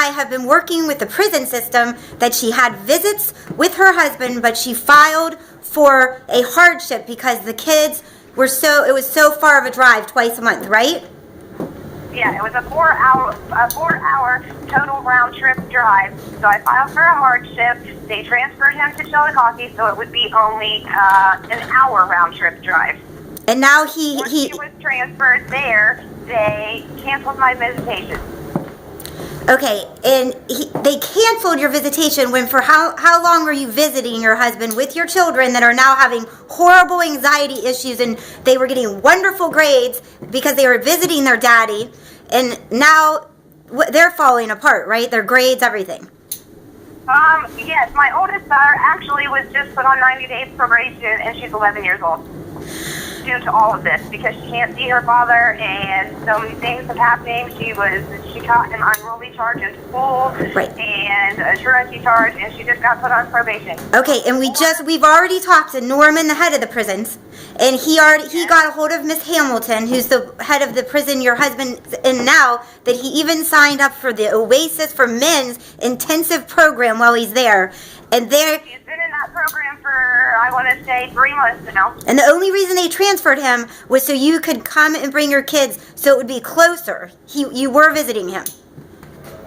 have been working with the prison system that she had visits with her husband, but she filed for a hardship because the kids were it was so far of a drive twice a month, right? Yeah, it was a 4-hour total round trip drive. So I filed for a hardship. They transferred him to Chillicothe, so it would be only an hour round trip drive. And now Once he was transferred there, they canceled my visitation. Okay, and they canceled your visitation when for how long were you visiting your husband with your children that are now having horrible anxiety issues, and they were getting wonderful grades because they were visiting their daddy, and now they're falling apart, right? Their grades, everything. Yes, my oldest daughter actually was just put on 90 days probation, and she's 11 years old. Due to all of this, because she can't see her father, and so many things have happened. She caught an unruly charge in school, right, and a truancy charge, and she just got put on probation. Okay, and we've already talked to Norman, the head of the prisons, and he got a hold of Miss Hamilton, who's the head of the prison your husband's in now, that he even signed up for the Oasis for Men's intensive program while he's there. And he's been in that program for, I want to say, 3 months now. And the only reason they transferred him was so you could come and bring your kids, so it would be closer. You were visiting him.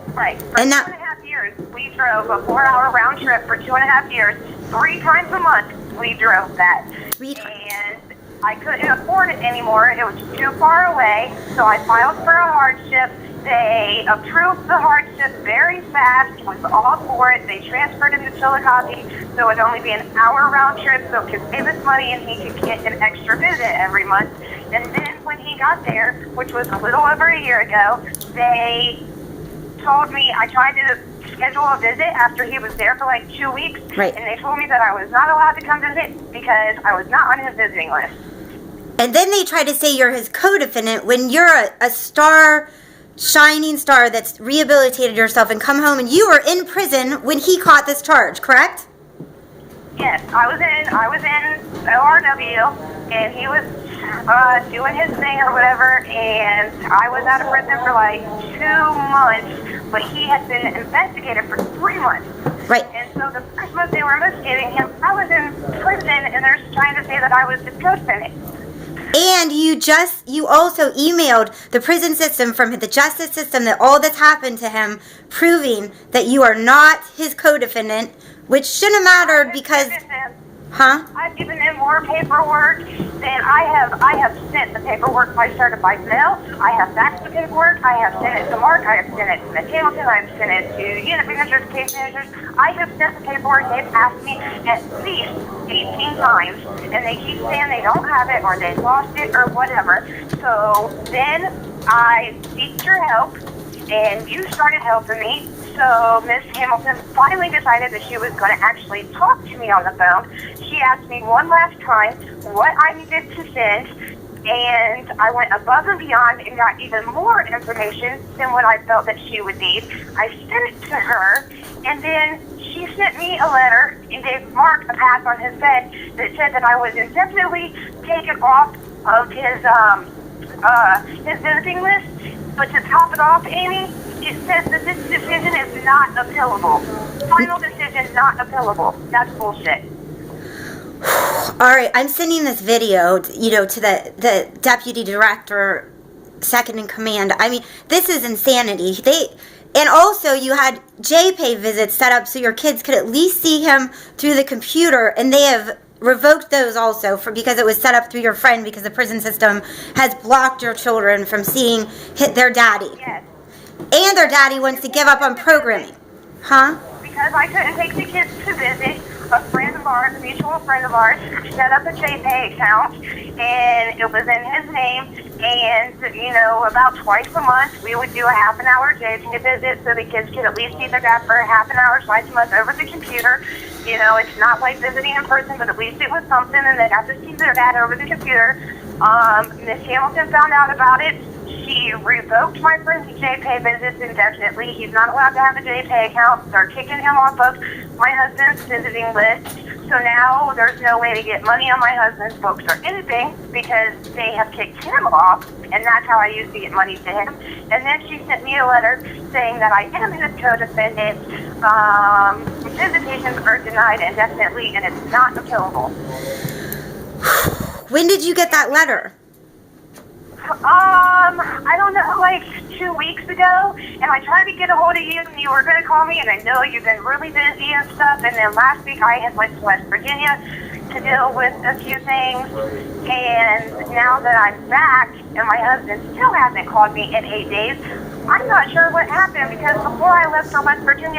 Right. For 2.5 years, we drove a 4-hour round trip for 2.5 years. 3 times a month, we drove that. 3 times. And I couldn't afford it anymore. It was too far away, so I filed for a hardship. They approved the hardship very fast, was all for it. They transferred him to Chillicothe, so it would only be an hour round trip, so it could save us money and he could get an extra visit every month. And then when he got there, which was a little over a year ago, they told me, I tried to schedule a visit after he was there for like 2 weeks, right, and they told me that I was not allowed to come visit because I was not on his visiting list. And then they tried to say you're his co-defendant when you're a shining star that's rehabilitated yourself and come home, and you were in prison when he caught this charge, correct? Yes, I was in ORW, and he was doing his thing or whatever, and I was out of prison for like 2 months, but he had been investigated for 3 months. Right. And so the first month they were investigating him, I was in prison, and they're trying to say that I was his co-defendant. And you also emailed the prison system from the justice system that all this happened to him, proving that you are not his co-defendant, which shouldn't have mattered because... Huh? I've given them more paperwork than I have sent the paperwork by certified mail. I have faxed the paperwork. I have sent it to Mark. I have sent it to Miss Hamilton. I have sent it to unit managers, case managers. I have sent the paperwork. They've asked me at least 18 times, and they keep saying they don't have it or they lost it or whatever. So then I seeked your help, and you started helping me. So Miss Hamilton finally decided that she was going to actually talk to me on the phone. She asked me one last time what I needed to send, and I went above and beyond and got even more information than what I felt that she would need. I sent it to her, and then she sent me a letter and gave Mark a pass on his bed that said that I was indefinitely taken off of his visiting list. But to top it off, Amy, it says that this decision is not appealable. Final decision not appealable. That's bullshit. All right, I'm sending this video, to the deputy director, second in command. I mean, this is insanity. And also you had JPay visits set up so your kids could at least see him through the computer, and they have revoked those also because it was set up through your friend because the prison system has blocked your children from seeing their daddy. Yes. And their daddy wants to give up on programming. Huh? Because I couldn't take the kids to visit, a friend of ours, a mutual friend of ours, set up a JPay account, and it was in his name. And, about twice a month, we would do a half-an-hour JPay visit so the kids could at least see their dad for a half an hour twice a month over the computer. It's not like visiting in person, but at least it was something, and they got to see their dad over the computer. Miss Hamilton found out about it. She revoked my friend's JPay visits indefinitely. He's not allowed to have a JPay account. They're kicking him off of my husband's visiting list. So now there's no way to get money on my husband's books or anything because they have kicked him off. and that's how I used to get money to him. And then she sent me a letter saying that I am his co-defendant. Visitations are denied indefinitely, and it's not appealable. When did you get that letter? I don't know, like 2 weeks ago, and I tried to get a hold of you, and you were going to call me, and I know you've been really busy and stuff, and then last week I had went to West Virginia to deal with a few things, and now that I'm back, and my husband still hasn't called me in 8 days, I'm not sure what happened, because before I left for West Virginia,